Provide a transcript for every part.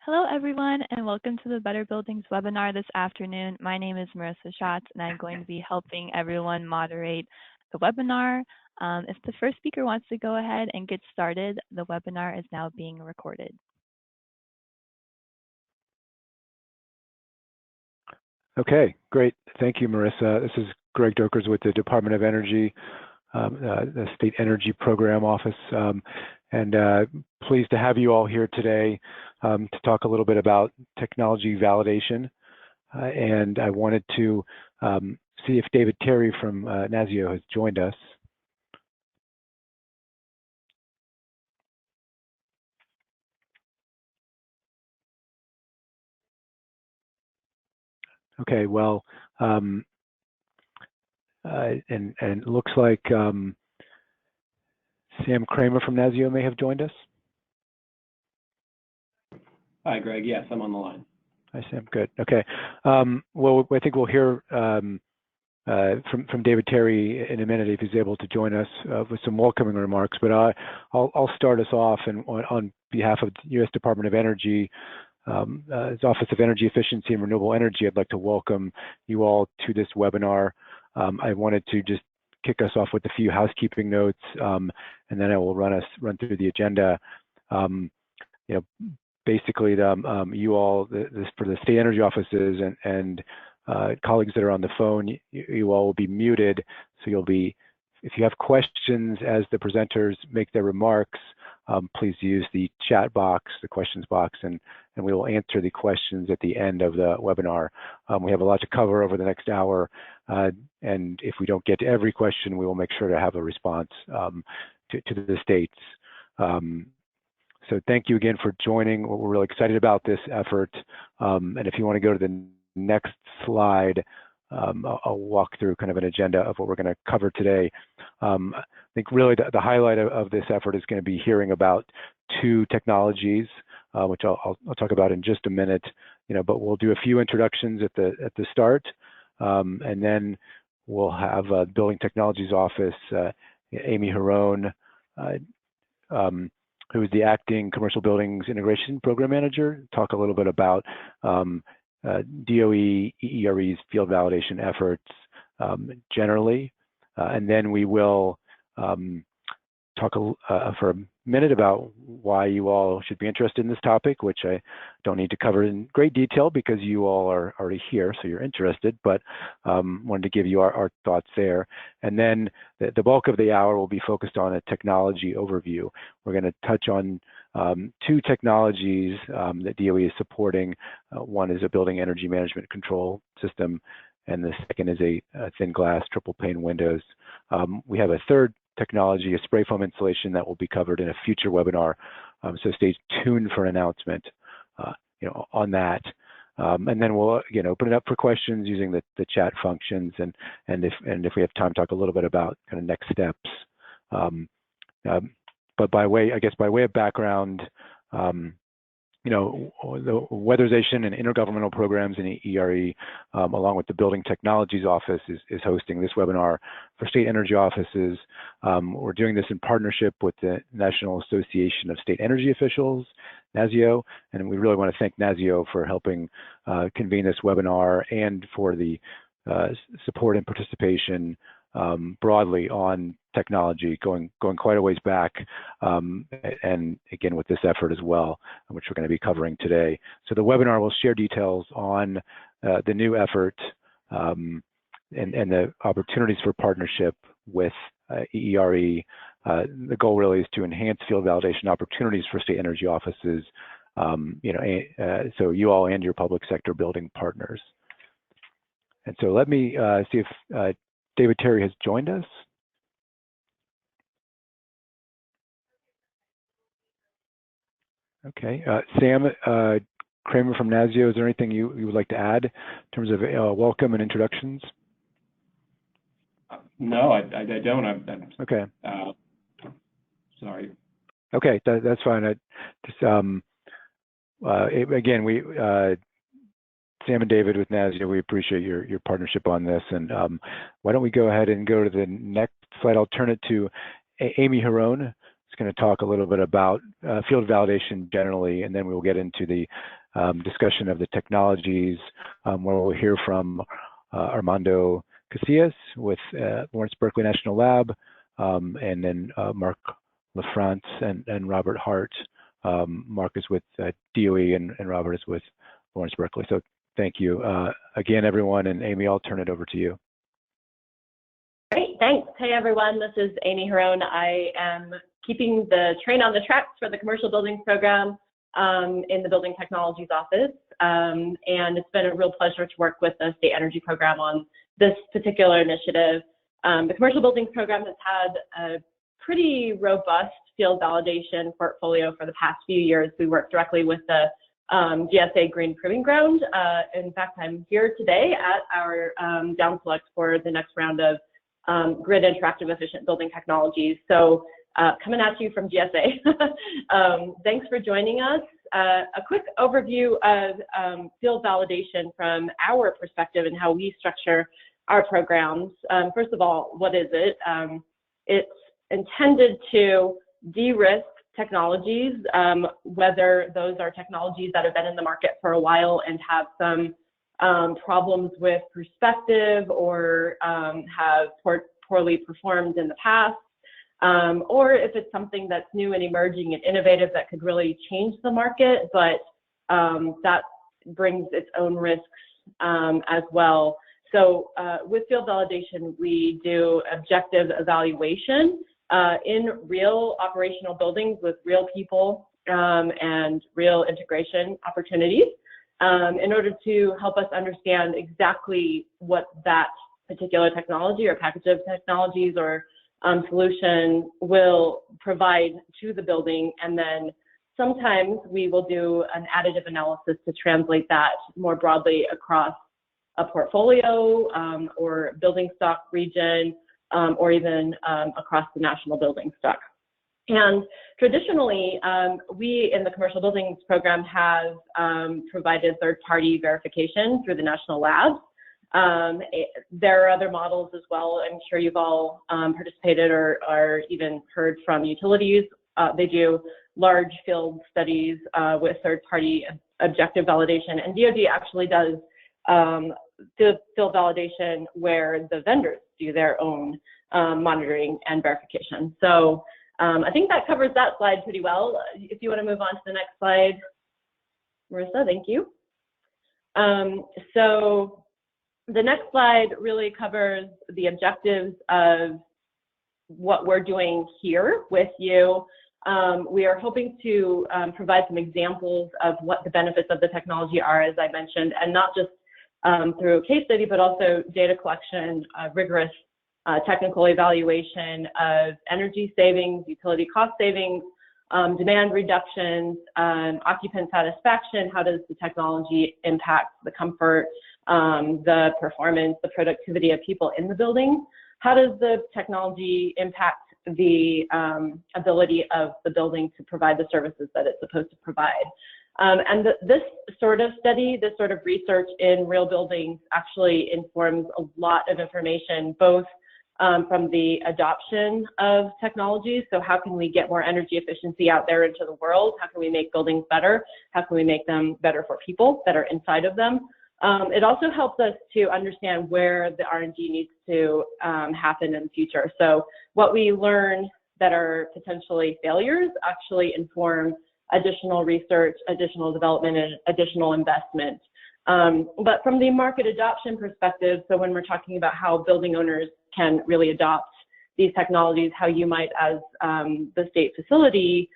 Hello, everyone, and welcome to the Better Buildings webinar this afternoon. My name is Marissa Schatz, and I'm going to be helping everyone moderate the webinar. If the first speaker wants to go ahead and get started, the webinar is now being recorded. Okay, great. Thank you, Marissa. This is Greg Dokers with the Department of Energy, the State Energy Program Office, and pleased to have you all here today to talk a little bit about technology validation. And I wanted to see if David Terry from NASIO has joined us. Okay, well, and it looks like Sam Kramer from NASIO may have joined us. Hi, Greg. Yes, I'm on the line. Hi, Sam. Good. Okay. Well, I think we'll hear from David Terry in a minute if he's able to join us with some welcoming remarks. But I'll start us off, and on behalf of the U.S. Department of Energy, its Office of Energy Efficiency and Renewable Energy, I'd like to welcome you all to this webinar. I wanted to just kick us off with a few housekeeping notes, and then I will run through the agenda. Basically, you all, for the state energy offices and colleagues that are on the phone, you all will be muted. So you'll be, if you have questions as the presenters make their remarks, please use the chat box, the questions box, and we will answer the questions at the end of the webinar. We have a lot to cover over the next hour, and if we don't get to every question, we will make sure to have a response to the states. So thank you again for joining. We're really excited about this effort. And if you want to go to the next slide, I'll walk through kind of an agenda of what we're going to cover today. I think really the highlight of this effort is going to be hearing about two technologies, which I'll talk about in just a minute. But we'll do a few introductions at the start, and then we'll have Building Technologies Office, Amy Harone, who is the acting Commercial Buildings Integration Program Manager, talk a little bit about DOE, EERE's field validation efforts generally. And then we will talk for a minute about why you all should be interested in this topic, which I don't need to cover in great detail because you all are already here, so you're interested, but wanted to give you our thoughts there. And then the bulk of the hour will be focused on a technology overview. We're going to touch on two technologies that DOE is supporting. One is a building energy management control system, and the second is a thin glass triple pane windows. We have a third technology, a spray foam installation, that will be covered in a future webinar. So stay tuned for an announcement on that. And then we'll again open it up for questions using the chat functions, and if we have time, talk a little bit about kind of next steps. But by way of background, the Weatherization and Intergovernmental Programs in EERE, along with the Building Technologies Office, is hosting this webinar for state energy offices. We're doing this in partnership with the National Association of State Energy Officials, NASIO, and we really want to thank NASIO for helping convene this webinar and for the support and participation broadly on technology going quite a ways back, and again with this effort as well, which we're going to be covering today. So the webinar will share details on the new effort and the opportunities for partnership with EERE. The goal really is to enhance field validation opportunities for state energy offices, so you all and your public sector building partners. And so let me see if David Terry has joined us. Okay, Sam Kramer from NASIO, is there anything you would like to add in terms of welcome and introductions? No, I don't. Okay. Sorry. Okay, that's fine. Again, Sam and David with NASIO, we appreciate your partnership on this. And why don't we go ahead and go to the next slide? I'll turn it to Amy Harone. is going to talk a little bit about field validation generally, and then we will get into the discussion of the technologies, where we'll hear from Armando Casillas with Lawrence Berkeley National Lab, and then Mark LaFrance and Robert Hart. Mark is with DOE and Robert is with Lawrence Berkeley. So thank you again, everyone. And Amy, I'll turn it over to you. Great, thanks. Hey, everyone. This is Amy Harone. I am keeping the train on the tracks for the Commercial Buildings Program in the Building Technologies Office. And it's been a real pleasure to work with the State Energy Program on this particular initiative. The Commercial Buildings Program has had a pretty robust field validation portfolio for the past few years. We work directly with the GSA Green Proving Ground. In fact, I'm here today at our down select for the next round of grid interactive efficient building technologies. So coming at you from GSA. Thanks for joining us. A quick overview of field validation from our perspective and how we structure our programs. First of all, what is it? It's intended to de-risk technologies, whether those are technologies that have been in the market for a while and have some problems with perspective or have poorly performed in the past, or if it's something that's new and emerging and innovative that could really change the market, but that brings its own risks as well. So with field validation, we do objective evaluation in real operational buildings with real people and real integration opportunities in order to help us understand exactly what that particular technology or package of technologies or solution will provide to the building. And then sometimes we will do an additive analysis to translate that more broadly across a portfolio or building stock region, or even across the national building stock. And traditionally, we in the Commercial Buildings Program have provided third-party verification through the national labs. There are other models as well. I'm sure you've all participated or even heard from utilities. They do large field studies with third-party objective validation, and DoD actually does field validation where the vendors do their own monitoring and verification. So I think that covers that slide pretty well. If you want to move on to the next slide, Marissa, thank you. So the next slide really covers the objectives of what we're doing here with you. We are hoping to provide some examples of what the benefits of the technology are, as I mentioned, and not just through a case study, but also data collection, rigorous technical evaluation of energy savings, utility cost savings, demand reductions, occupant satisfaction. How does the technology impact the comfort, the performance, the productivity of people in the building? How does the technology impact the ability of the building to provide the services that it's supposed to provide? And this sort of study, this sort of research in real buildings actually informs a lot of information, both from the adoption of technologies. So how can we get more energy efficiency out there into the world? How can we make buildings better? How can we make them better for people that are inside of them? It also helps us to understand where the R&D needs to happen in the future. So what we learn that are potentially failures actually inform additional research, additional development, and additional investment. But from the market adoption perspective, so when we're talking about how building owners can really adopt these technologies, how you might, as the state facility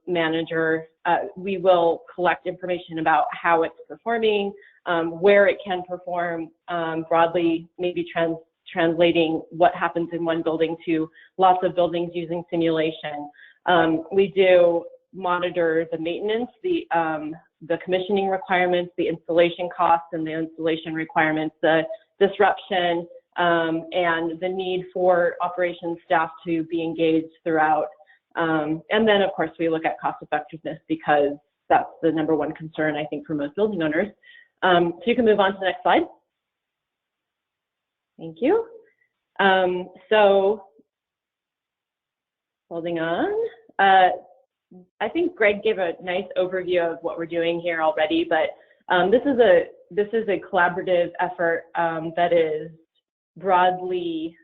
manager, we will collect information about how it's performing, where it can perform broadly, maybe translating what happens in one building to lots of buildings using simulation. We do monitor the maintenance, the commissioning requirements, the installation costs and the installation requirements, the disruption, and the need for operations staff to be engaged throughout. And then, of course, we look at cost effectiveness because that's the #1 concern, I think, for most building owners. So you can move on to the next slide. Thank you. So Holding on. I think Greg gave a nice overview of what we're doing here already, but this is a collaborative effort that is broadly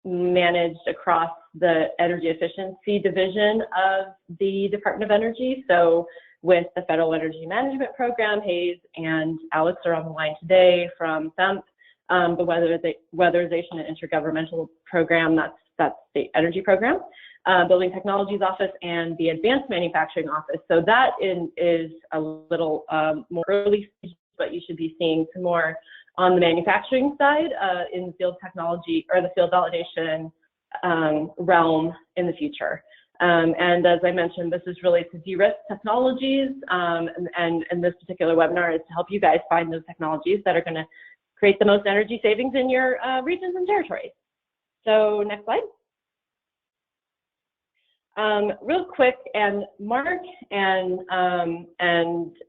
managed across the energy efficiency division of the Department of Energy. So with the Federal Energy Management Program, HAYS, and Alex are on the line today from FEMP, the Weatherization and Intergovernmental Program, that's State Energy Program, Building Technologies Office, and the Advanced Manufacturing Office. So that is a little more early stage, but you should be seeing some more on the manufacturing side in the field technology or the field validation realm in the future. And as I mentioned, this is really to de-risk technologies, and this particular webinar is to help you guys find those technologies that are going to create the most energy savings in your regions and territories. So next slide. Real quick, and Mark and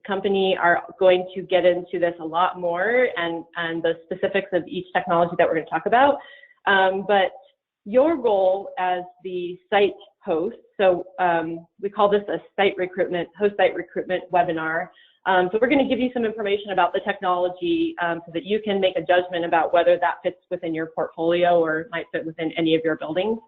company are going to get into this a lot more and the specifics of each technology that we're going to talk about. But your role as the site host, so we call this a host site recruitment webinar. So we're going to give you some information about the technology so that you can make a judgment about whether that fits within your portfolio or might fit within any of your buildings.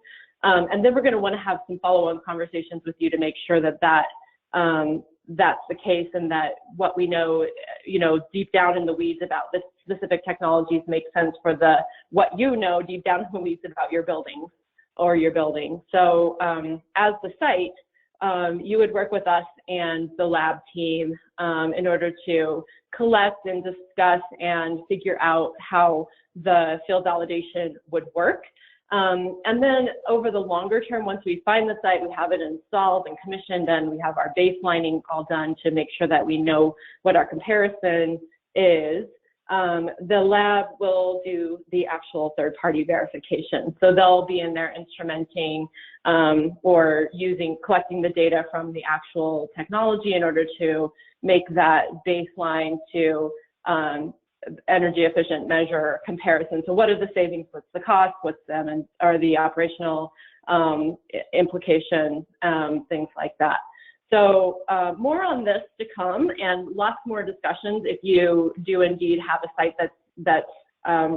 And then we're going to want to have some follow-on conversations with you to make sure that that's the case, and that what we know, deep down in the weeds about this specific technologies make sense for what you know deep down in the weeds about your buildings or your building. So as the site, you would work with us and the lab team in order to collect and discuss and figure out how the field validation would work. And then over the longer term, once we find the site, we have it installed and commissioned, and we have our baselining all done to make sure that we know what our comparison is. The lab will do the actual third-party verification. So they'll be in there instrumenting or collecting the data from the actual technology in order to make that baseline to energy efficient measure comparison. So what are the savings, what's the cost, what's them, and are the operational implications, things like that. So more on this to come, and lots more discussions if you do indeed have a site that's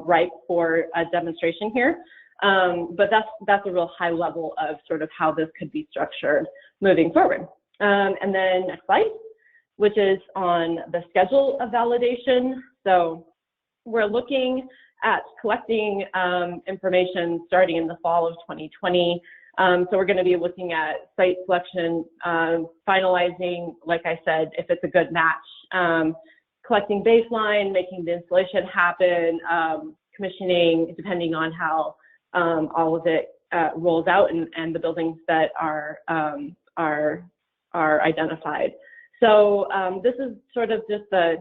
ripe for a demonstration here. But that's a real high level of sort of how this could be structured moving forward. And then next slide, which is on the schedule of validation. So we're looking at collecting information starting in the fall of 2020. So we're going to be looking at site selection, finalizing, like I said, if it's a good match, collecting baseline, making the installation happen, commissioning, depending on how all of it rolls out, and the buildings that are identified. So this is sort of just a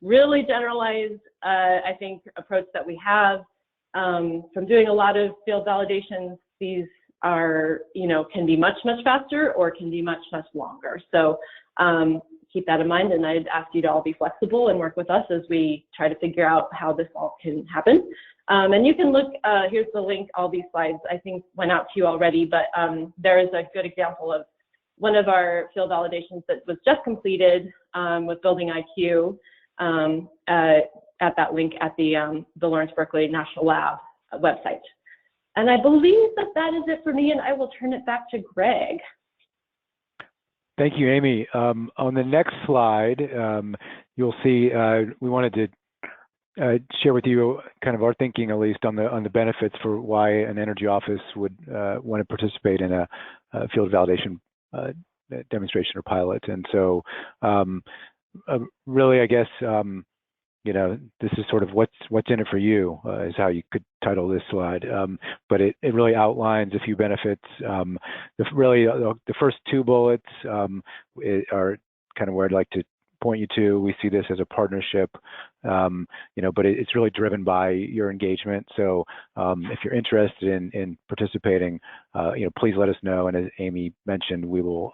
really generalized, I think, approach that we have from doing a lot of field validations. These are, can be much, much faster or can be much, much longer. So keep that in mind, and I'd ask you to all be flexible and work with us as we try to figure out how this all can happen. And you can look, here's the link, all these slides I think went out to you already, but there is a good example of one of our field validations that was just completed with Building IQ at that link at the Lawrence Berkeley National Lab website. And I believe that is it for me, and I will turn it back to Greg. Thank you, Amy. On the next slide, you'll see we wanted to share with you kind of our thinking, at least on the benefits for why an energy office would want to participate in a field validation demonstration or pilot. And so really, I guess, this is sort of what's in it for you, is how you could title this slide. But it really outlines a few benefits. The first two bullets are kind of where I'd like to point you to. We see this as a partnership, but it's really driven by your engagement. So if you're interested in participating, please let us know. And as Amy mentioned, we will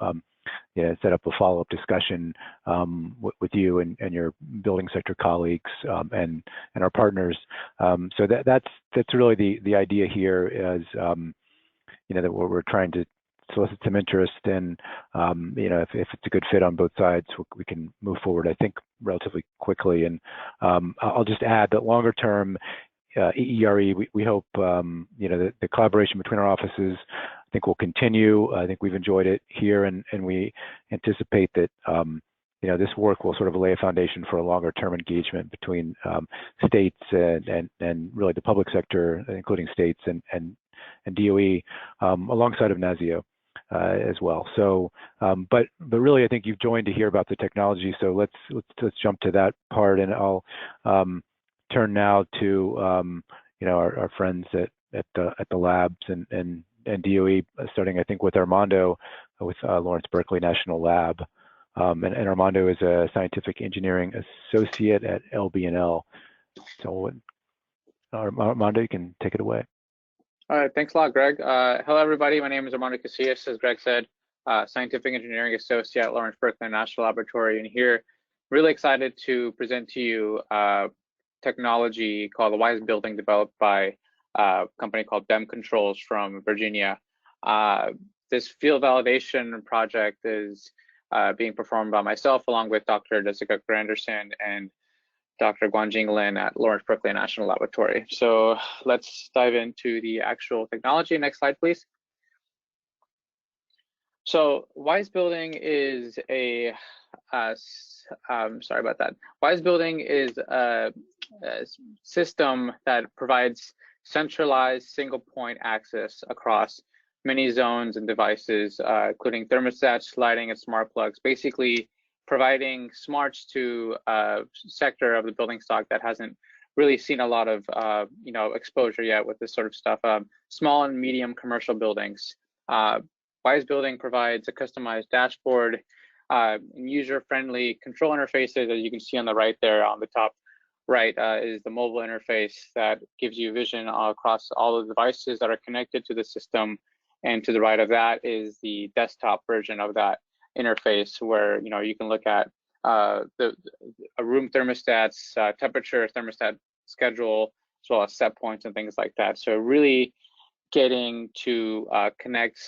set up a follow-up discussion with you and your building sector colleagues and our partners. So that's really the idea here is, that we're trying to solicit some interest in, if it's a good fit on both sides, we can move forward, I think, relatively quickly. And I'll just add that longer term, EERE, we hope, the collaboration between our offices, I think, will continue. I think we've enjoyed it here, and we anticipate that, this work will sort of lay a foundation for a longer term engagement between states and really the public sector, including states and DOE, alongside of NASIO as well. So, but really, I think you've joined to hear about the technology. So let's jump to that part, and I'll turn now to our friends at the labs and DOE, starting I think with Armando with Lawrence Berkeley National Lab. And Armando is a scientific engineering associate at LB&L. So Armando, you can take it away. All right, thanks a lot, Greg. Hello, everybody. My name is Armando Casillas, as Greg said, scientific engineering associate at Lawrence Berkeley National Laboratory. And here, really excited to present to you technology called the WiseBldg, developed by a company called BEM Controls from Virginia. This field validation project is being performed by myself, along with Dr. Jessica Granderson and Dr. Guanjing Lin at Lawrence Berkeley National Laboratory. So let's dive into the actual technology. Next slide, please. So WiseBldg is sorry about that. WiseBldg is a system that provides centralized single point access across many zones and devices, including thermostats, lighting, and smart plugs, basically providing smarts to a sector of the building stock that hasn't really seen a lot of exposure yet with this sort of stuff. Small and medium commercial buildings. WiseBldg provides a customized dashboard and user-friendly control interfaces. As you can see on the right there, on the top right is the mobile interface that gives you vision across all the devices that are connected to the system. And to the right of that is the desktop version of that interface, where you can look at a room thermostat's temperature, thermostat schedule, as well as set points and things like that. So really getting to connect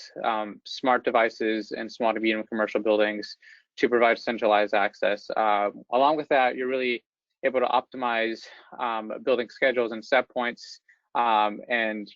smart devices in small to medium commercial buildings to provide centralized access. Along with that, you're really able to optimize building schedules and set points. And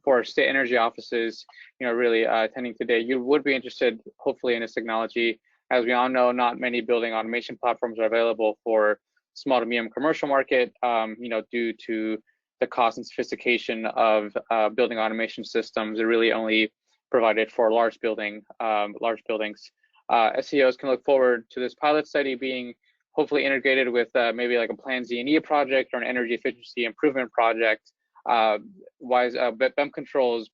for state energy offices, really attending today, you would be interested, hopefully, in this technology. As we all know, not many building automation platforms are available for small to medium commercial market, due to the cost and sophistication of building automation systems. They're really only provided for large buildings. SEOs can look forward to this pilot study being hopefully integrated with maybe like a Plan Z&E project or an energy efficiency improvement project. BEM Controls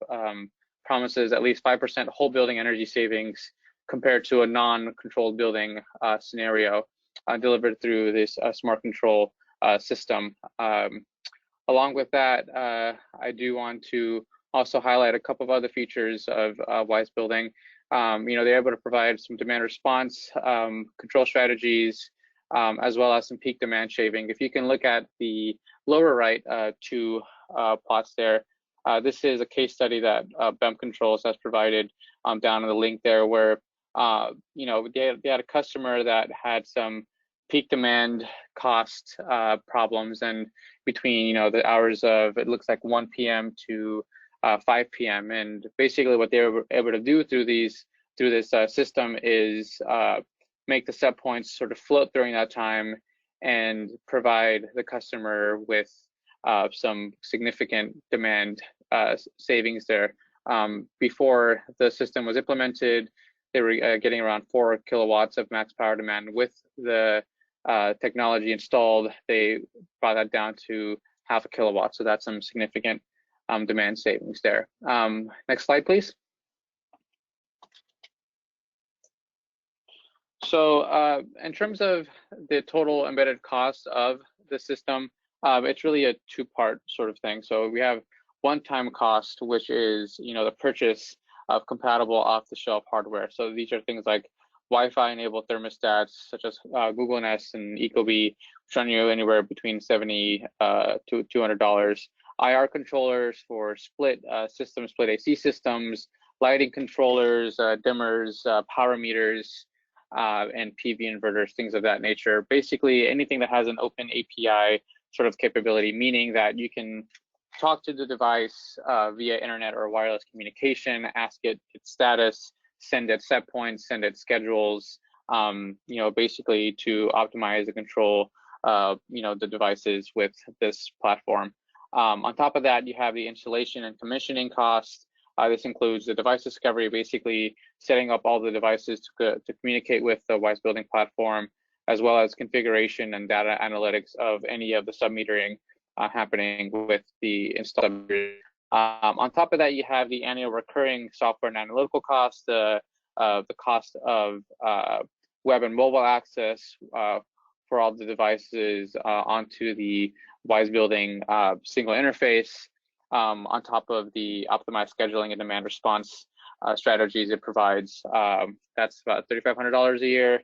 promises at least 5% whole building energy savings compared to a non-controlled building scenario delivered through this smart control system. Along with that, I do want to also highlight a couple of other features of WiseBldg. They're able to provide some demand response control strategies, as well as some peak demand shaving. If you can look at the lower right two plots there, this is a case study that BEM Controls has provided down in the link there, where they had a customer that had some peak demand cost problems, and between the hours of, it looks like 1 p.m. to 5 p.m. And basically what they were able to do through this system is make the set points sort of float during that time and provide the customer with some significant demand savings there. Before the system was implemented, they were getting around 4 kilowatts of max power demand. With the technology installed, they brought that down to half a kilowatt. So that's some significant demand savings there. Next slide, please. So in terms of the total embedded cost of the system, it's really a two-part sort of thing. So we have one-time cost, which is the purchase of compatible off-the-shelf hardware. So these are things like Wi-Fi enabled thermostats, such as Google Nest and Ecobee, which run you anywhere between $70 to $200. IR controllers for split systems, split AC systems, lighting controllers, dimmers, power meters, and PV inverters, things of that nature. Basically, anything that has an open API sort of capability, meaning that you can talk to the device via internet or wireless communication, ask it its status, send it set points, send it schedules, basically to optimize and control, the devices with this platform. On top of that, you have the installation and commissioning costs. This includes the device discovery, basically setting up all the devices to communicate with the WiseBldg platform, as well as configuration and data analytics of any of the submetering happening with the installed. On top of that, you have the annual recurring software and analytical costs, the cost of web and mobile access for all the devices onto the WiseBldg single interface, on top of the optimized scheduling and demand response strategies it provides. That's about $3,500 a year.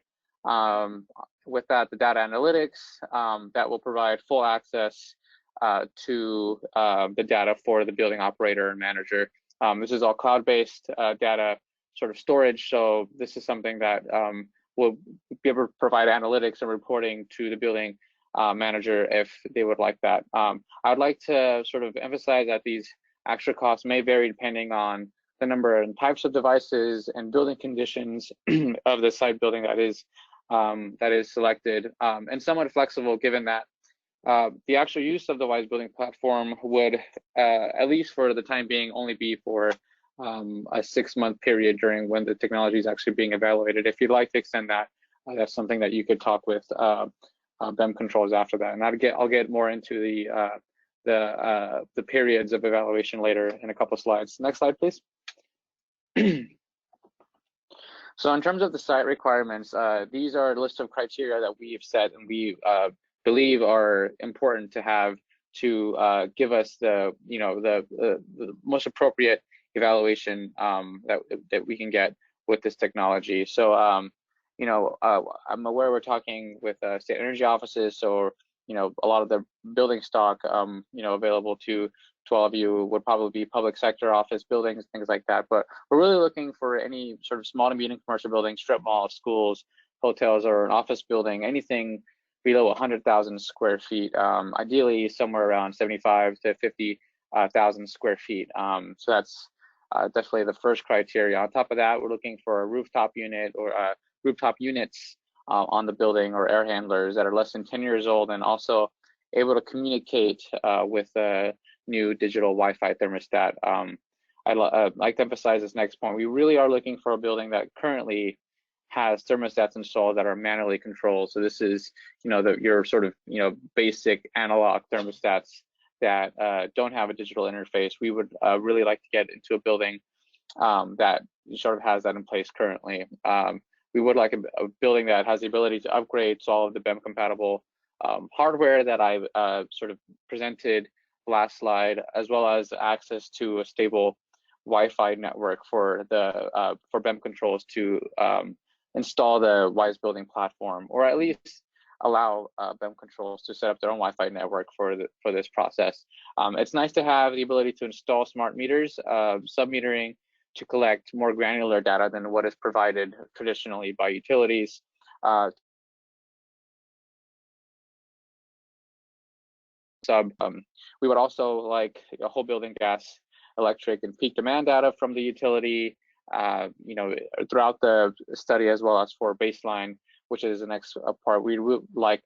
With that, the data analytics that will provide full access to the data for the building operator and manager. This is all cloud-based data sort of storage, so this is something that will be able to provide analytics and reporting to the building manager if they would like that. I would like to sort of emphasize that these extra costs may vary depending on the number and types of devices and building conditions of the site building that is selected, and somewhat flexible given that the actual use of the WiseBldg platform would, at least for the time being, only be for a 6-month period during when the technology is actually being evaluated. If you'd like to extend that, that's something that you could talk with BEM controls after that. And I'll get more into the periods of evaluation later in a couple of slides. Next slide, please. So in terms of the site requirements, these are a list of criteria that we've set and we believe are important to have to give us the most appropriate evaluation that we can get with this technology. So I'm aware we're talking with state energy offices, so a lot of the building stock available to all of you would probably be public sector office buildings, things like that. But we're really looking for any sort of small to medium commercial buildings, strip malls, schools, hotels, or an office building, anything below 100,000 square feet, ideally somewhere around 75 to 50,000 square feet. So that's definitely the first criteria. On top of that, we're looking for a rooftop unit or rooftop units on the building, or air handlers that are less than 10 years old and also able to communicate with a new digital Wi-Fi thermostat. I'd like to emphasize this next point. We really are looking for a building that currently has thermostats installed that are manually controlled. So this is, your sort of, basic analog thermostats that don't have a digital interface. We would really like to get into a building that sort of has that in place currently. We would like a building that has the ability to upgrade to all of the BEM compatible hardware that I sort of presented last slide, as well as access to a stable Wi-Fi network for BEM controls to install the WiseBldg platform, or at least allow BEM controls to set up their own Wi-Fi network for this process. It's nice to have the ability to install smart meters, submetering, to collect more granular data than what is provided traditionally by utilities. We would also like a whole building gas, electric, and peak demand data from the utility, throughout the study, as well as for baseline, which is the next part. We would like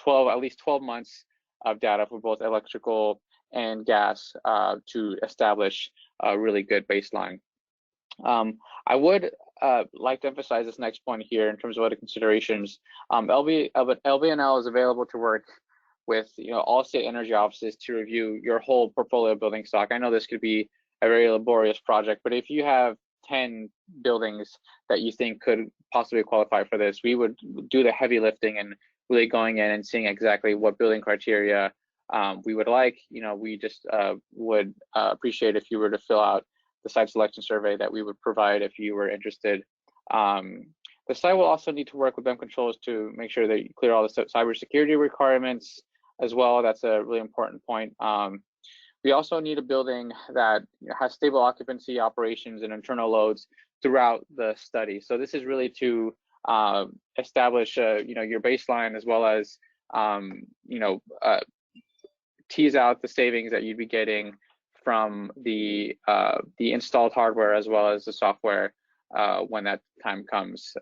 at least 12 months of data for both electrical and gas to establish a really good baseline. I would like to emphasize this next point here in terms of other considerations. LBNL is available to work with all state energy offices to review your whole portfolio of building stock. I know this could be a very laborious project, but if you have 10 buildings that you think could possibly qualify for this, we would do the heavy lifting and really going in and seeing exactly what building criteria we would like. We just would appreciate if you were to fill out the site selection survey that we would provide if you were interested. The site will also need to work with BEM controls to make sure that you clear all the cybersecurity requirements as well. That's a really important point. We also need a building that has stable occupancy operations and internal loads throughout the study. So this is really to establish your baseline, as well as tease out the savings that you'd be getting from the installed hardware as well as the software when that time comes.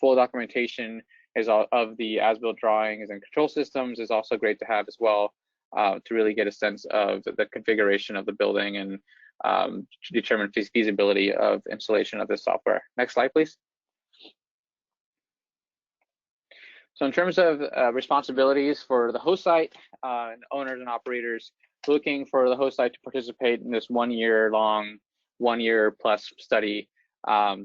Full documentation of the as-built drawings and control systems is also great to have as well, to really get a sense of the configuration of the building and to determine feasibility of installation of this software. Next slide, please. So in terms of responsibilities for the host site and owners and operators looking for the host site to participate in this 1 year long, 1 year plus study,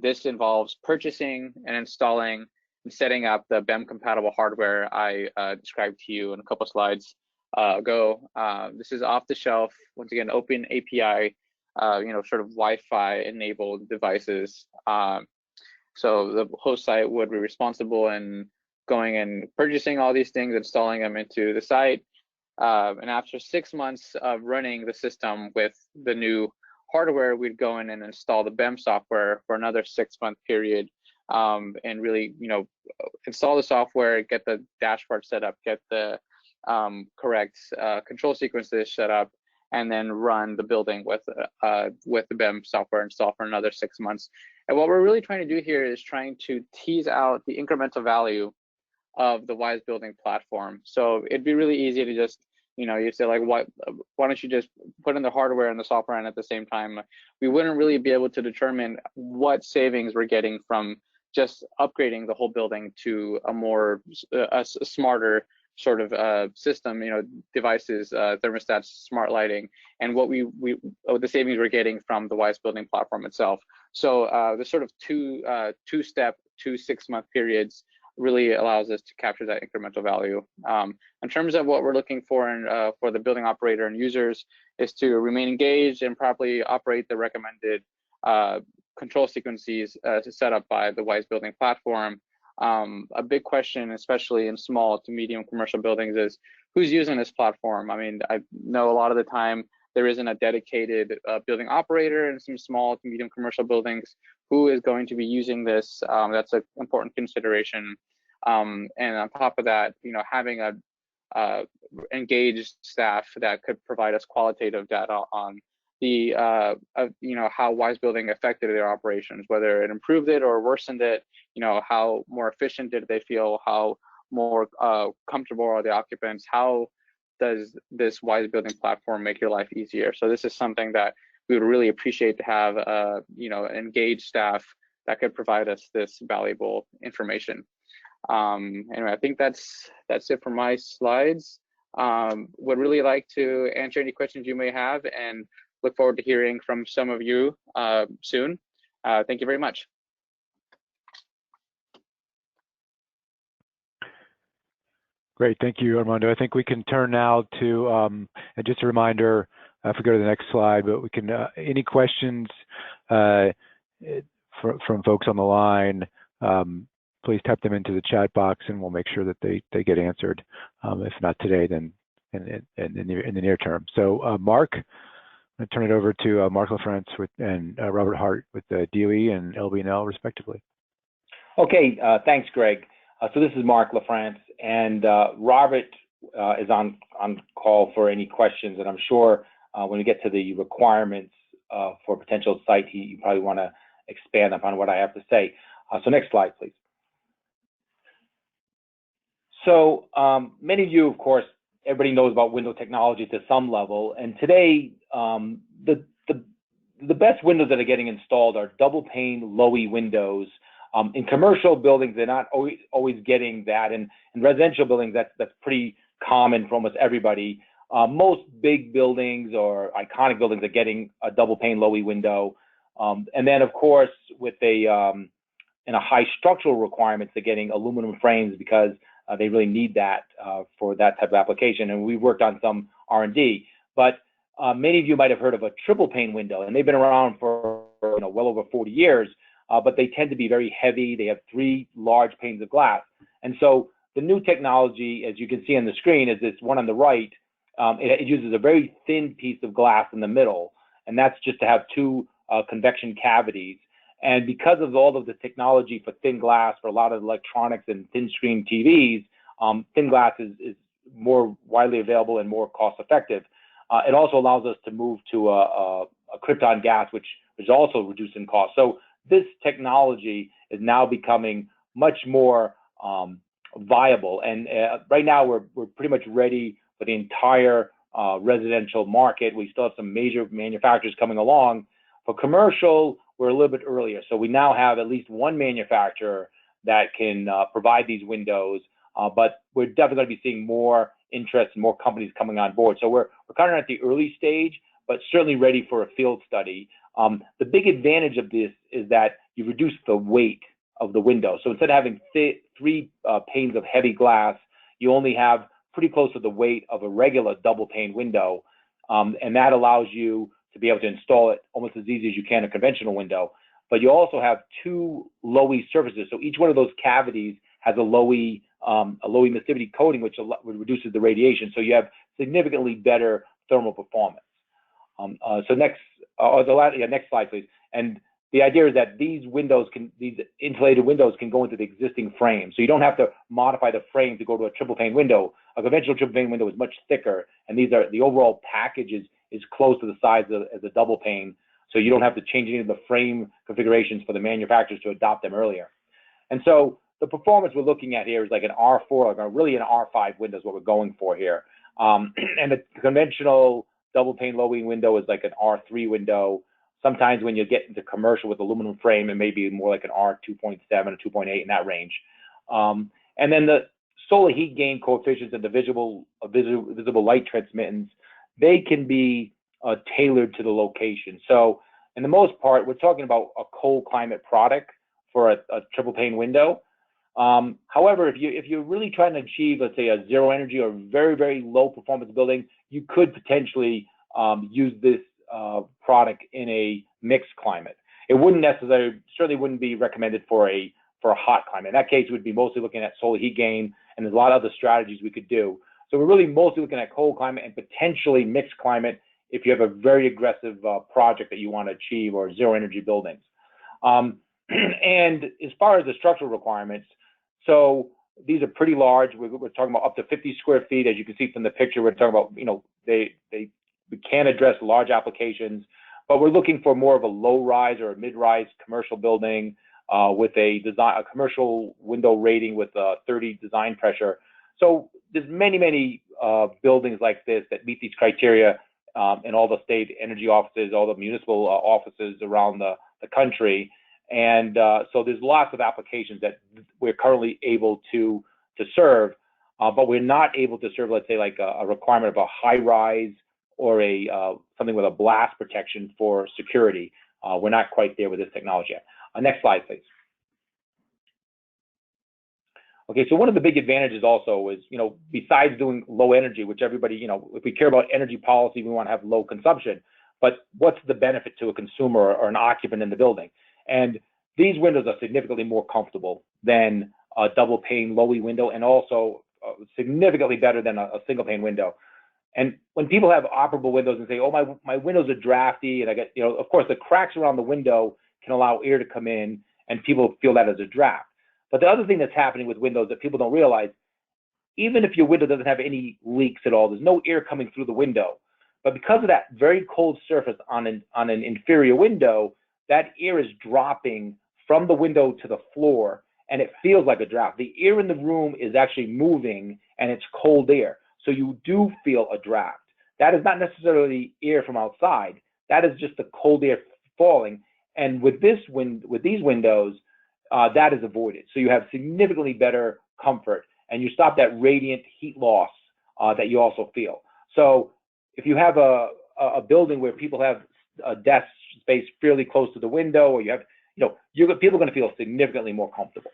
this involves purchasing and installing and setting up the BEM compatible hardware I described to you in a couple slides ago. This is off the shelf, once again, open API, sort of Wi-Fi enabled devices. So the host site would be responsible in going and purchasing all these things, installing them into the site. And after 6 months of running the system with the new hardware, we'd go in and install the BEM software for another 6-month period, and really, install the software, get the dashboard set up, get the correct control sequences set up, and then run the building with the BEM software installed for another 6 months. And what we're really trying to do here is trying to tease out the incremental value of the WiseBldg platform. So it'd be really easy to just, you say like, why don't you just put in the hardware and the software in at the same time? We wouldn't really be able to determine what savings we're getting from just upgrading the whole building to a more a smarter sort of system, devices, thermostats, smart lighting, and what the savings we're getting from the WiseBldg platform itself. So the sort of two-step, 2 6-month periods really allows us to capture that incremental value. In terms of what we're looking for for the building operator and users is to remain engaged and properly operate the recommended control sequences set up by the WiseBldg platform. A big question, especially in small to medium commercial buildings, is who's using this platform? I mean, I know a lot of the time there isn't a dedicated building operator in some small to medium commercial buildings. Who is going to be using this? That's an important consideration. And on top of that, having a engaged staff that could provide us qualitative data on the how WiseBldg affected their operations, whether it improved it or worsened it. How more efficient did they feel? How more comfortable are the occupants? How does this WiseBldg platform make your life easier? So this is something that we would really appreciate to have, engaged staff that could provide us this valuable information. Anyway, I think that's it for my slides. Would really like to answer any questions you may have, and look forward to hearing from some of you soon. Thank you very much. Great, thank you, Armando. I think we can turn now to, and just a reminder, if we go to the next slide, but we can, any questions from folks on the line, please type them into the chat box and we'll make sure that they get answered. If not today, then in the near term. So Mark, I'm going to turn it over to Mark LaFrance and Robert Hart with the DOE and LB&L respectively. Okay, thanks, Greg. So this is Mark LaFrance, and Robert is on call for any questions, and I'm sure when we get to the requirements for potential site, you probably want to expand upon what I have to say. So next slide, please. So many of you, of course, everybody knows about window technology to some level, and today the best windows that are getting installed are double pane Low-E windows. In commercial buildings, they're not always getting that, and in residential buildings, that's pretty common for almost everybody. Most big buildings or iconic buildings are getting a double pane Low-E window, and then of course with in a high structural requirements, they're getting aluminum frames because they really need that for that type of application. And we've worked on some R&D, but many of you might have heard of a triple pane window, and they've been around for well over 40 years. But they tend to be very heavy. They have 3 large panes of glass. And so the new technology, as you can see on the screen, is this one on the right, it uses a very thin piece of glass in the middle, and that's just to have two convection cavities. And because of all of the technology for thin glass for a lot of electronics and thin screen TVs, thin glass is more widely available and more cost effective. It also allows us to move to a krypton gas, which is also reducing cost. So this technology is now becoming much more viable. And right now we're pretty much ready for the entire residential market. We still have some major manufacturers coming along. For commercial, we're a little bit earlier. So we now have at least one manufacturer that can provide these windows, but we're definitely going to be seeing more interest and more companies coming on board. So we're kind of at the early stage, but certainly ready for a field study. The big advantage of this is that you reduce the weight of the window. So instead of having three panes of heavy glass, you only have pretty close to the weight of a regular double pane window. And that allows you to be able to install it almost as easy as you can a conventional window. But you also have two low-E surfaces. So each one of those cavities has a low-E emissivity coating, which reduces the radiation. So you have significantly better thermal performance. So next slide, please. And the idea is that these insulated windows can go into the existing frame. So you don't have to modify the frame to go to a triple pane window. A conventional triple pane window is much thicker, and the overall package is close to the size as a double pane. So you don't have to change any of the frame configurations for the manufacturers to adopt them earlier. And so the performance we're looking at here is like an R4, like really an R5 window is what we're going for here. And the conventional double pane low E window is like an R3 window. Sometimes when you get into commercial with aluminum frame, it may be more like an R2.7 or 2.8 in that range. And then the solar heat gain coefficients and the visible light transmittance, they can be tailored to the location. So in the most part, we're talking about a cold climate product for a triple pane window. However, if you're really trying to achieve, let's say, a zero energy or very, very low performance building, you could potentially use this product in a mixed climate. It certainly wouldn't be recommended for a hot climate. In that case, we'd be mostly looking at solar heat gain, and there's a lot of other strategies we could do. So we're really mostly looking at cold climate and potentially mixed climate if you have a very aggressive project that you want to achieve, or zero energy buildings. And as far as the structural requirements, so these are pretty large. We're talking about up to 50 square feet. As you can see from the picture, we're talking about, we can address large applications, but we're looking for more of a low rise or a mid rise commercial building with a commercial window rating with 30 design pressure. So there's many buildings like this that meet these criteria in all the state energy offices, all the municipal offices around the country. And so there's lots of applications that we're currently able to serve, but we're not able to serve, let's say, like a requirement of a high rise or something with a blast protection for security. We're not quite there with this technology yet. Next slide, please. Okay, so one of the big advantages also is, besides doing low energy, which everybody, if we care about energy policy, we want to have low consumption, but what's the benefit to a consumer or an occupant in the building? And these windows are significantly more comfortable than a double pane low E window, and also significantly better than a single pane window. And when people have operable windows and say, oh, my windows are drafty, and I get, of course, the cracks around the window can allow air to come in, and people feel that as a draft. But the other thing that's happening with windows that people don't realize, even if your window doesn't have any leaks at all, there's no air coming through the window. But because of that very cold surface on an inferior window, that air is dropping from the window to the floor, and it feels like a draft. The air in the room is actually moving, and it's cold air. So you do feel a draft. That is not necessarily air from outside. That is just the cold air falling. And with these windows, that is avoided. So you have significantly better comfort, and you stop that radiant heat loss that you also feel. So if you have a building where people have a desk space fairly close to the window, or you have, people are going to feel significantly more comfortable.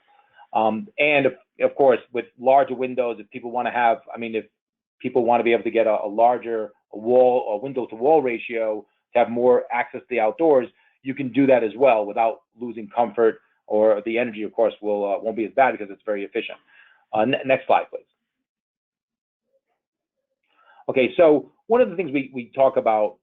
And of course, with larger windows, if people want to be able to get a larger window to wall ratio to have more access to the outdoors, you can do that as well without losing comfort, or the energy, of course, won't be as bad because it's very efficient. Next slide, please. Okay, so one of the things we talk about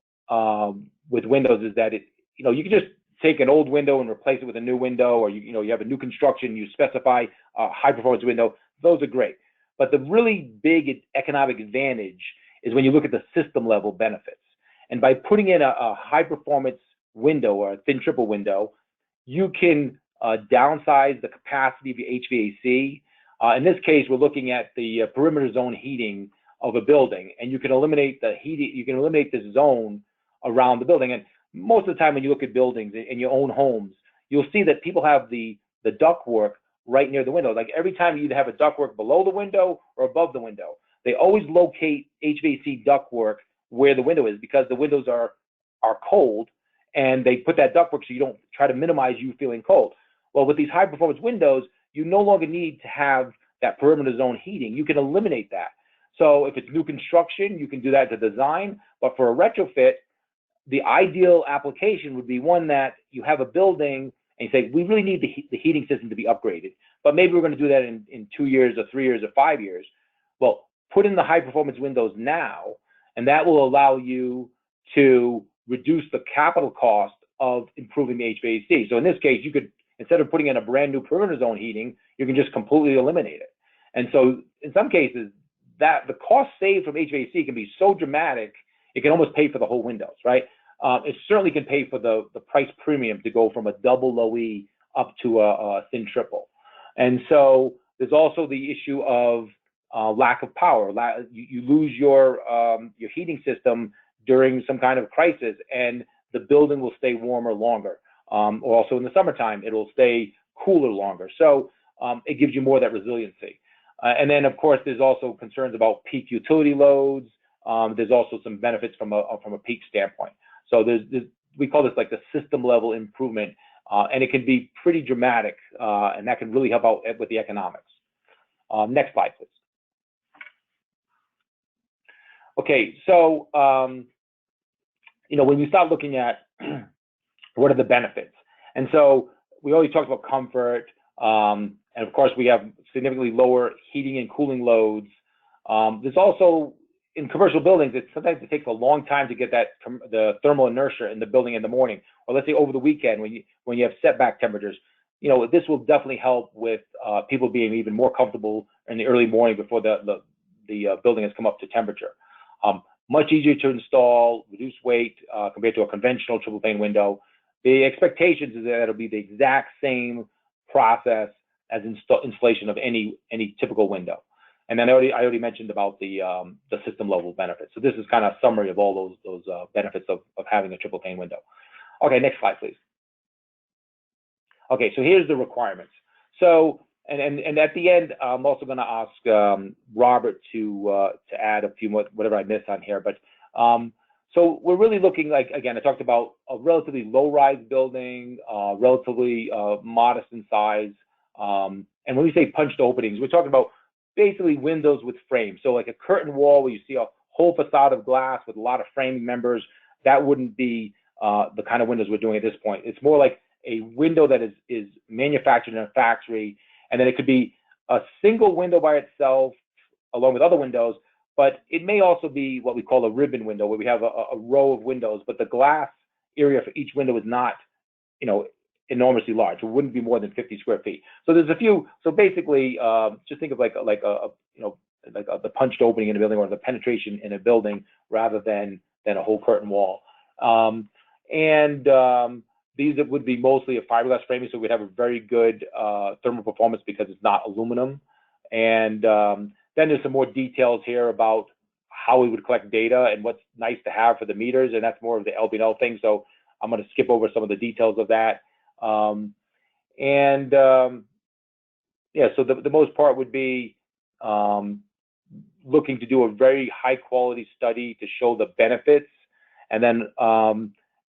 with windows is that you can just take an old window and replace it with a new window, or you have a new construction, you specify a high performance window. Those are great, but the really big economic advantage is when you look at the system level benefits. And by putting in a high performance window or a thin triple window, you can downsize the capacity of your HVAC. In this case, we're looking at the perimeter zone heating of a building, and you can eliminate the heating. You can eliminate this zone around the building. And most of the time, when you look at buildings in your own homes, you'll see that people have the ductwork right near the window. Like every time you either have a ductwork below the window or above the window, they always locate HVAC ductwork where the window is, because the windows are cold, and they put that ductwork so you don't try to minimize you feeling cold. Well, with these high performance windows, you no longer need to have that perimeter zone heating. You can eliminate that. So if it's new construction, you can do that to design, but for a retrofit, the ideal application would be one that you have a building and you say, we really need the heating system to be upgraded, but maybe we're going to do that in 2 years or 3 years or 5 years. Well, put in the high performance windows now, and that will allow you to reduce the capital cost of improving the HVAC. So in this case, you could, instead of putting in a brand new perimeter zone heating, you can just completely eliminate it. And so in some cases, that the cost saved from HVAC can be so dramatic, it can almost pay for the whole windows, right? It certainly can pay for the price premium to go from a double low E up to a thin triple. And so there's also the issue of lack of power. You lose your heating system during some kind of crisis, and the building will stay warmer longer. Also in the summertime, it will stay cooler longer. So it gives you more of that resiliency. And then, of course, there's also concerns about peak utility loads. There's also some benefits from a peak standpoint. So we call this like the system level improvement, and it can be pretty dramatic, and that can really help out with the economics. Next slide, please. Okay, so when you start looking at what are the benefits, and so we already talked about comfort, and of course we have significantly lower heating and cooling loads. There's also, in commercial buildings, sometimes it takes a long time to get the thermal inertia in the building in the morning, or let's say over the weekend when you have setback temperatures. This will definitely help with people being even more comfortable in the early morning before the building has come up to temperature. Much easier to install, reduce weight compared to a conventional triple pane window. The expectations is that it'll be the exact same process as installation of any typical window. And then I already mentioned about the system level benefits. So this is kind of a summary of all those benefits of having a triple pane window. Okay, next slide, please. Okay, so here's the requirements. So and at the end, I'm also going to ask Robert to add a few more, whatever I miss on here. But so we're really looking, like, again, I talked about a relatively low-rise building, relatively modest in size. And when we say punched openings, we're talking about basically windows with frames. So like a curtain wall where you see a whole facade of glass with a lot of framing members, that wouldn't be the kind of windows we're doing at this point. It's more like a window that is manufactured in a factory, and then it could be a single window by itself along with other windows, but it may also be what we call a ribbon window, where we have a row of windows, but the glass area for each window is not, enormously large. It wouldn't be more than 50 square feet. So there's a few. So basically, just think of like the punched opening in a building, or the penetration in a building, rather than a whole curtain wall. These would be mostly a fiberglass framing, so we'd have a very good thermal performance because it's not aluminum. And then there's some more details here about how we would collect data and what's nice to have for the meters, and that's more of the LBL thing. So I'm going to skip over some of the details of that. Yeah, so the most part would be looking to do a very high quality study to show the benefits, and then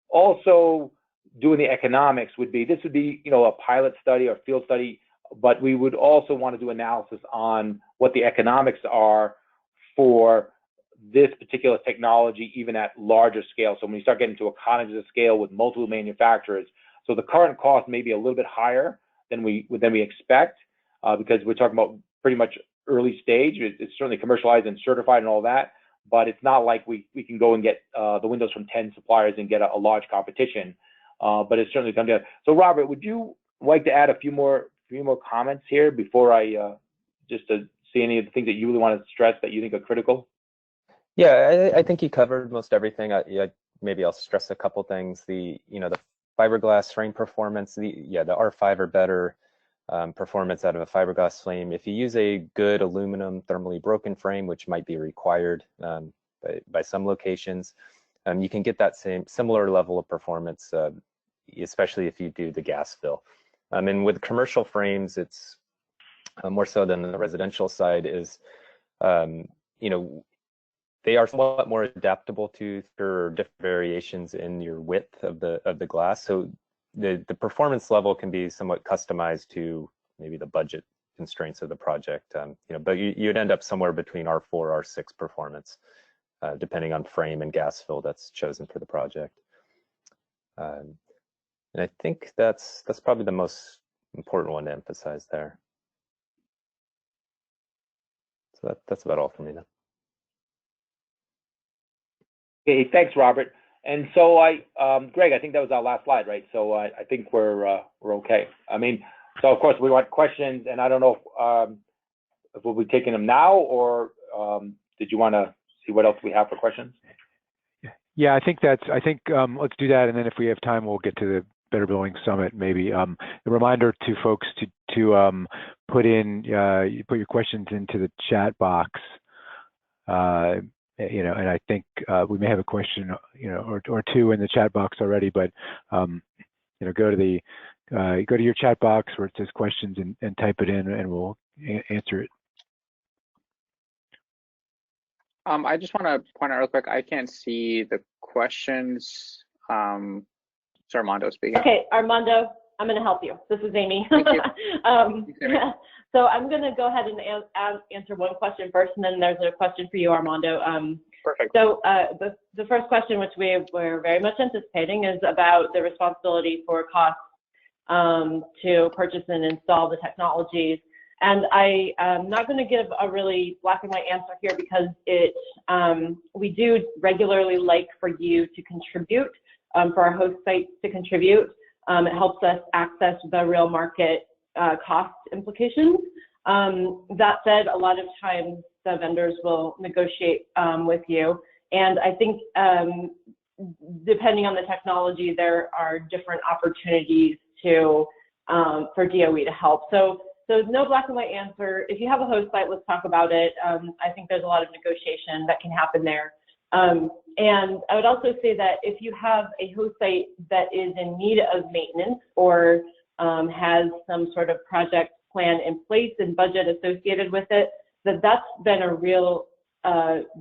also doing the economics would be, this would be, a pilot study or field study, but we would also want to do analysis on what the economics are for this particular technology, even at larger scale. So when you start getting to economies of scale with multiple manufacturers, so the current cost may be a little bit higher than we expect, because we're talking about pretty much early stage. It's certainly commercialized and certified and all that, but it's not like we can go and get the windows from 10 suppliers and get a large competition. But it's certainly come together. So Robert, would you like to add a few more comments here before I just to see any of the things that you really want to stress that you think are critical? Yeah, I think you covered most everything. Maybe I'll stress a couple things. The fiberglass frame performance. The R5 or better performance out of a fiberglass frame. If you use a good aluminum thermally broken frame, which might be required by some locations, you can get that similar level of performance, especially if you do the gas fill. And with commercial frames, it's more so than the residential side is, they are somewhat more adaptable to different variations in your width of the glass. So the performance level can be somewhat customized to maybe the budget constraints of the project. But you'd end up somewhere between R4, R6 performance, depending on frame and gas fill that's chosen for the project. And I think that's probably the most important one to emphasize there. So that's about all for me now. Okay, thanks, Robert. And so Greg, I think that was our last slide, right? So I think we're okay. I mean, so of course we want questions, and I don't know if we'll be taking them now, or did you want to see what else we have for questions? Yeah, I think let's do that, and then if we have time, we'll get to the Better Building Summit. Maybe a reminder to folks to put your questions into the chat box. And I think we may have a question, or two in the chat box already, but go to your chat box where it says questions and type it in, and we'll answer it. I just want to point out real quick, I can't see the questions. It's Armando speaking. Okay, Armando, I'm going to help you. This is Amy. Thank you. Yeah. So I'm going to go ahead and answer one question first, and then there's a question for you, Armando. Perfect. So the first question, which we're very much anticipating, is about the responsibility for costs to purchase and install the technologies. And I am not going to give a really black and white answer here, because we do regularly like for you to contribute, for our host sites to contribute. It helps us access the real market cost implications. That said, a lot of times the vendors will negotiate with you. And I think depending on the technology, there are different opportunities for DOE to help. So no black and white answer. If you have a host site, let's talk about it. I think there's a lot of negotiation that can happen there. And I would also say that if you have a host site that is in need of maintenance, or has some sort of project plan in place and budget associated with it, that's been a real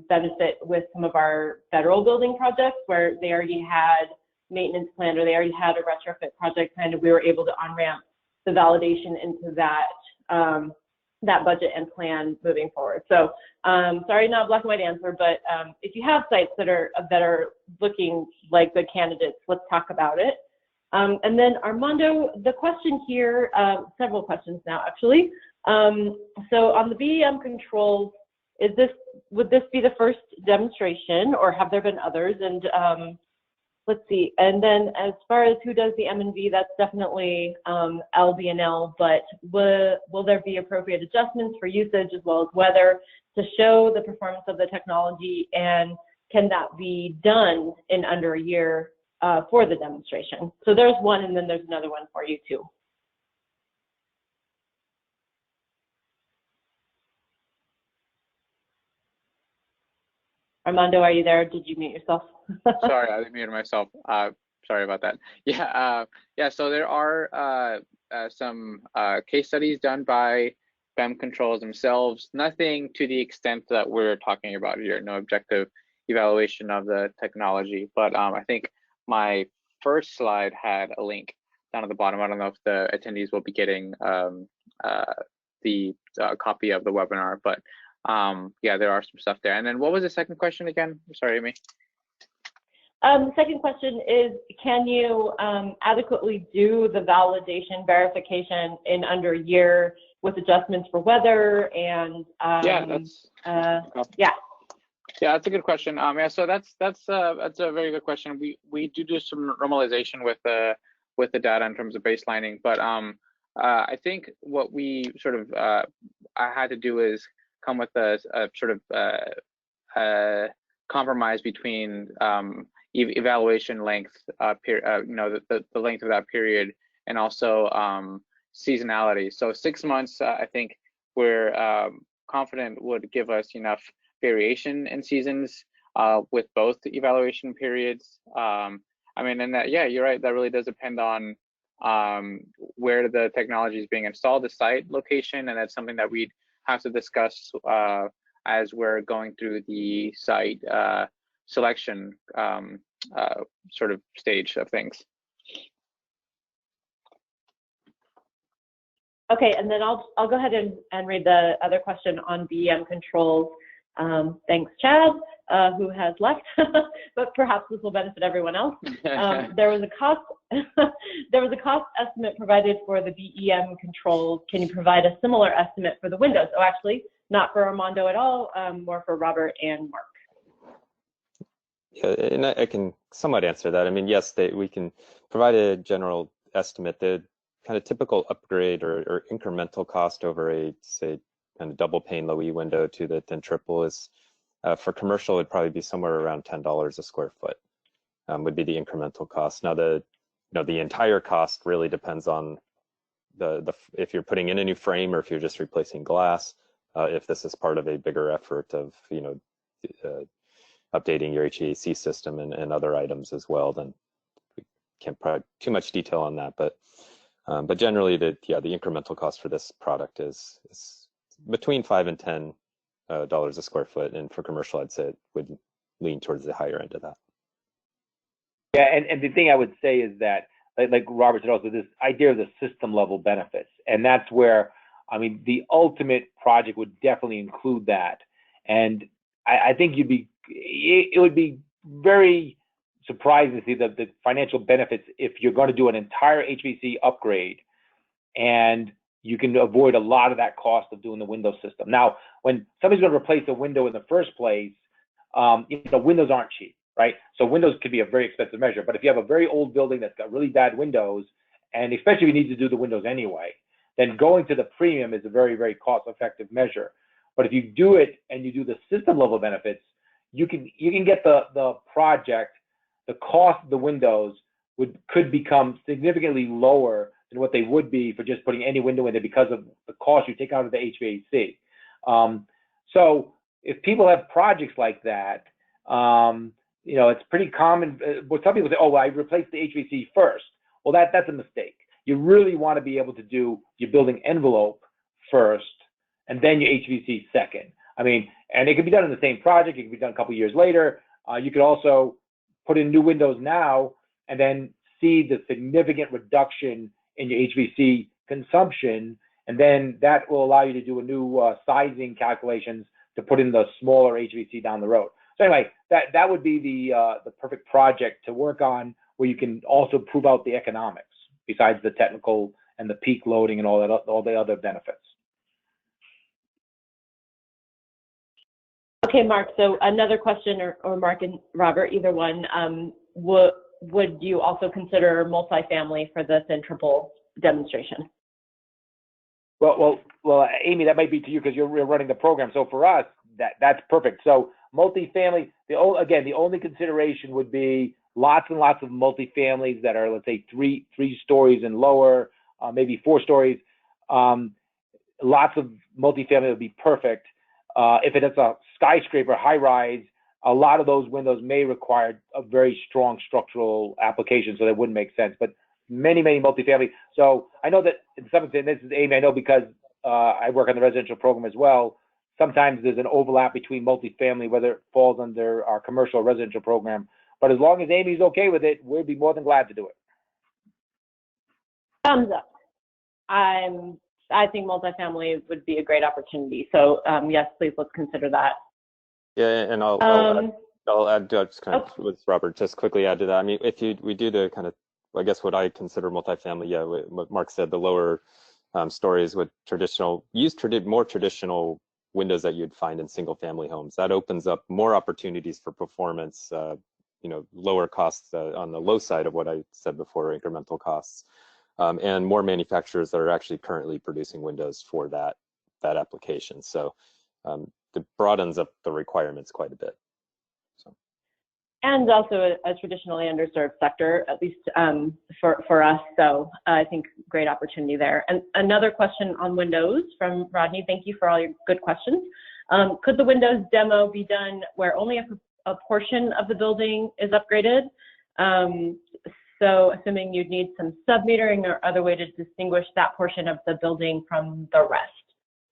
benefit with some of our federal building projects, where they already had maintenance plan, or they already had a retrofit project plan, and we were able to on-ramp the validation into that that budget and plan moving forward. So sorry, not a black and white answer, but if you have sites that are looking like good candidates, let's talk about it. And then Armando, the question here, several questions now actually. So on the BEM controls, would this be the first demonstration, or have there been others? And let's see. And then as far as who does the M&V, that's definitely LB&L, but will there be appropriate adjustments for usage as well as weather to show the performance of the technology, and can that be done in under a year for the demonstration? So there's one, and then there's another one for you too. Armando, are you there? Did you mute yourself? Sorry, I muted myself. Sorry about that. Yeah, so there are some case studies done by BEM controls themselves. Nothing to the extent that we're talking about here. No objective evaluation of the technology. But I think my first slide had a link down at the bottom. I don't know if the attendees will be getting the copy of the webinar, but yeah, there are some stuff there. And then what was the second question again? Sorry, Amy. The second question is, can you adequately do the validation verification in under a year with adjustments for weather and yeah, that's yeah. Yeah, that's a good question. Yeah, so that's a very good question. We do some normalization with the data in terms of baselining, but I think what we sort of I had to do is come with a sort of compromise between evaluation length, the length of that period, and also seasonality. So 6 months, I think we're confident would give us enough variation in seasons with both evaluation periods. I mean, and that, yeah, you're right. That really does depend on where the technology is being installed, the site location, and that's something that we'd have to discuss as we're going through the site selection sort of stage of things. Okay, and then I'll go ahead and read the other question on BEM controls. Thanks, Chad, who has left, but perhaps this will benefit everyone else. There was a cost estimate provided for the BEM controls. Can you provide a similar estimate for the windows? Oh, actually, not for Armando at all, more for Robert and Mark. Yeah, and I can somewhat answer that. I mean, yes, we can provide a general estimate. The kind of typical upgrade or incremental cost over a, say, kind of double pane low E window to the thin triple is, for commercial, it'd probably be somewhere around $10 a square foot, would be the incremental cost. Now, the entire cost really depends on if you're putting in a new frame or if you're just replacing glass. If this is part of a bigger effort of, updating your HVAC system and other items as well, then we can't provide too much detail on that. But generally, the incremental cost for this product is between $5 and $10 a square foot, and for commercial, I'd say it would lean towards the higher end of that. Yeah, and the thing I would say is that, like Robert said, also this idea of the system level benefits, and that's where, I mean, the ultimate project would definitely include that, and I think it would be very surprising to see the financial benefits if you're going to do an entire HVAC upgrade, and you can avoid a lot of that cost of doing the window system. Now, when somebody's going to replace a window in the first place, windows aren't cheap, right? So windows could be a very expensive measure. But if you have a very old building that's got really bad windows, and especially if you need to do the windows anyway, then going to the premium is a very, very cost-effective measure. But if you do it and you do the system level benefits, you can get the project, the cost of the windows could become significantly lower than what they would be for just putting any window in there because of the cost you take out of the HVAC. So if people have projects like that, it's pretty common. But some people say, "Oh, well, I replaced the HVAC first." Well, that's a mistake. You really want to be able to do your building envelope first, and then your HVAC second. I mean, and it could be done in the same project. It could be done a couple of years later. You could also put in new windows now and then see the significant reduction in your HVAC consumption, and then that will allow you to do a new sizing calculations to put in the smaller HVAC down the road. So anyway, that would be the perfect project to work on, where you can also prove out the economics besides the technical and the peak loading and all the other benefits. Okay, Mark, so another question, or Mark and Robert, either one, would you also consider multifamily for the thin triple demonstration? Well, Amy, that might be to you because you're running the program. So for us, that's perfect. So multifamily, the only consideration would be lots and lots of multifamilies that are, let's say, three stories and lower, maybe 4 stories. Lots of multifamily would be perfect. If it is a skyscraper high rise, a lot of those windows may require a very strong structural application, so that wouldn't make sense. But many multifamily. So I know that in some extent, this is Amy, I know because I work on the residential program as well. Sometimes there's an overlap between multifamily, whether it falls under our commercial or residential program. But as long as Amy's okay with it, we'd be more than glad to do it. Thumbs up. I think multifamily would be a great opportunity. So yes, please, let's consider that. Yeah, and I'll add just kind of with Robert, just quickly add to that. I mean, if we do the kind of, I guess what I consider multifamily, yeah, what Mark said, the lower stories with more traditional windows that you'd find in single-family homes. That opens up more opportunities for performance, lower costs on the low side of what I said before, incremental costs, and more manufacturers that are actually currently producing windows for that application. So it broadens up the requirements quite a bit. So. And also a traditionally underserved sector, at least for us. So I think great opportunity there. And another question on Windows from Rodney. Thank you for all your good questions. Could the Windows demo be done where only a portion of the building is upgraded? So assuming you'd need some sub-metering or other way to distinguish that portion of the building from the rest.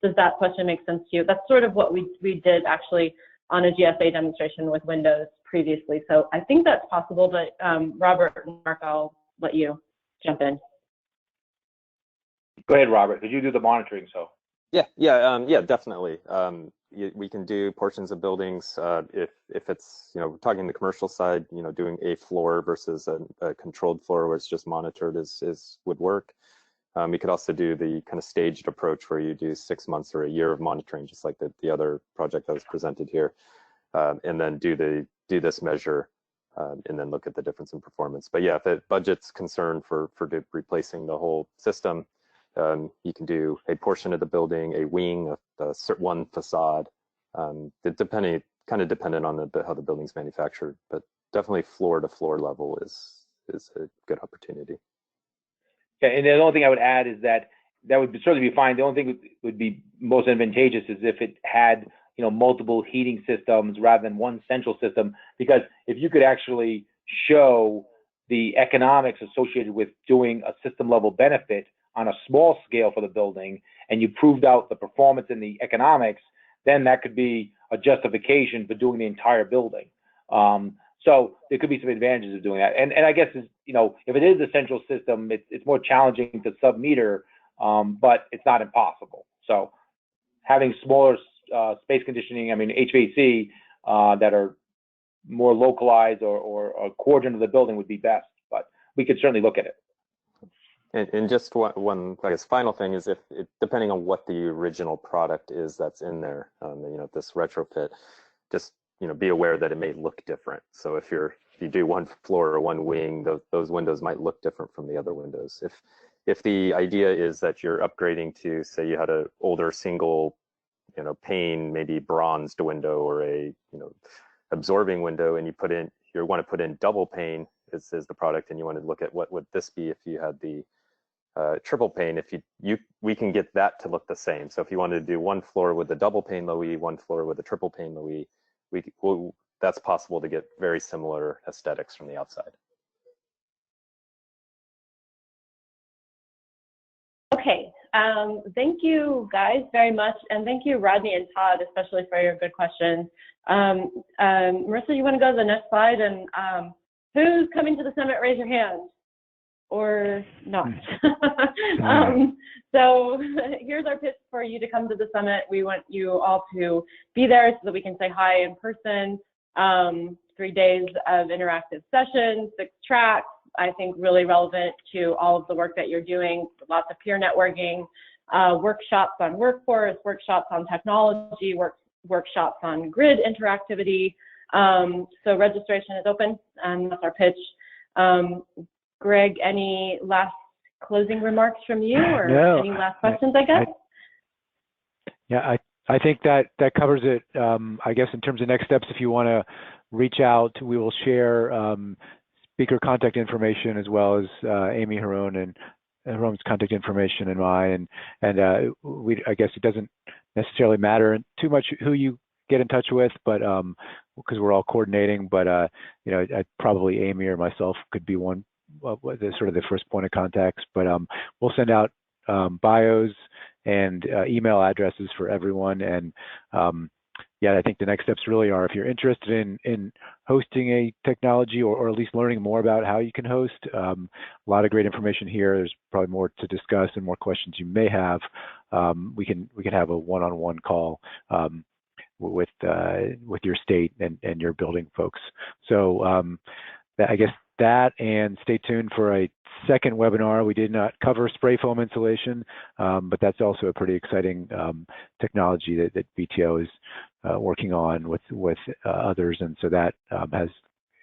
Does that question make sense to you? That's sort of what we did actually on a GSA demonstration with Windows previously. So I think that's possible, but Robert and Mark, I'll let you jump in. Go ahead, Robert, because you do the monitoring, so. Yeah, definitely. We can do portions of buildings if it's, we're talking the commercial side, doing a floor versus a controlled floor where it's just monitored would work. We could also do the kind of staged approach where you do 6 months or a year of monitoring, just like the other project that was presented here, and then do this measure and then look at the difference in performance. But yeah, if the budget's concerned for replacing the whole system, you can do a portion of the building, a wing, one facade, kind of dependent on how the building's manufactured, but definitely floor to floor level is a good opportunity. Yeah, and the only thing I would add is that would certainly be fine. The only thing that would be most advantageous is if it had, multiple heating systems rather than one central system, because if you could actually show the economics associated with doing a system level benefit on a small scale for the building, and you proved out the performance and the economics, then that could be a justification for doing the entire building. So there could be some advantages of doing that. And I guess, if it is a central system, it's more challenging to sub-meter, but it's not impossible. So having smaller space conditioning, HVAC, that are more localized or a quadrant of the building would be best, but we could certainly look at it. And just one, I guess, final thing is depending on what the original product is that's in there, this retrofit, just be aware that it may look different. So if you do one floor or one wing, those windows might look different from the other windows. If the idea is that you're upgrading to, say, you had an older single, pane, maybe bronzed window or a absorbing window, and you want to put in double pane is the product, and you want to look at what would this be if you had the triple pane. We can get that to look the same. So if you wanted to do one floor with a double pane low E, one floor with a triple pane low E, that's possible to get very similar aesthetics from the outside. Okay. Thank you guys very much. And thank you, Rodney and Todd, especially for your good questions. Marissa, you want to go to the next slide? And who's coming to the summit? Raise your hand. Or not. So here's our pitch for you to come to the summit. We want you all to be there so that we can say hi in person. 3 days of interactive sessions, 6 tracks, I think really relevant to all of the work that you're doing, lots of peer networking, workshops on workforce, workshops on technology, workshops on grid interactivity. So registration is open, and that's our pitch. Greg, any last closing remarks from you, or No, any last questions, I guess? Yeah, I think that covers it. I guess in terms of next steps, if you want to reach out, we will share speaker contact information as well as Amy Haroun and Haroun's contact information and mine. And I guess it doesn't necessarily matter too much who you get in touch with, but because we're all coordinating. But probably Amy or myself could be one. Sort of the first point of contacts, but we'll send out bios and email addresses for everyone. And yeah, I think the next steps really are, if you're interested in hosting a technology or at least learning more about how you can host, a lot of great information here. There's probably more to discuss and more questions you may have. We can have a one-on-one call with your state and your building folks. So I guess that, and stay tuned for a second webinar. We did not cover spray foam insulation, but that's also a pretty exciting technology that BTO is working on with others, and so that has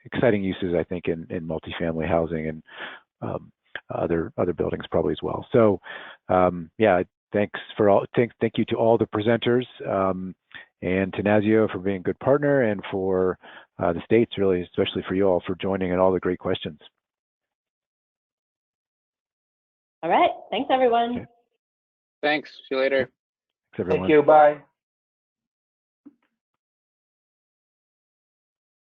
exciting uses, I think, in multifamily housing and other buildings probably as well. So yeah, thank you to all the presenters, and to Nazio for being a good partner, and for the states, really, especially for you all for joining and all the great questions. All right, thanks everyone. Okay. Thanks, see you later. Thanks, everyone. Thank you, bye.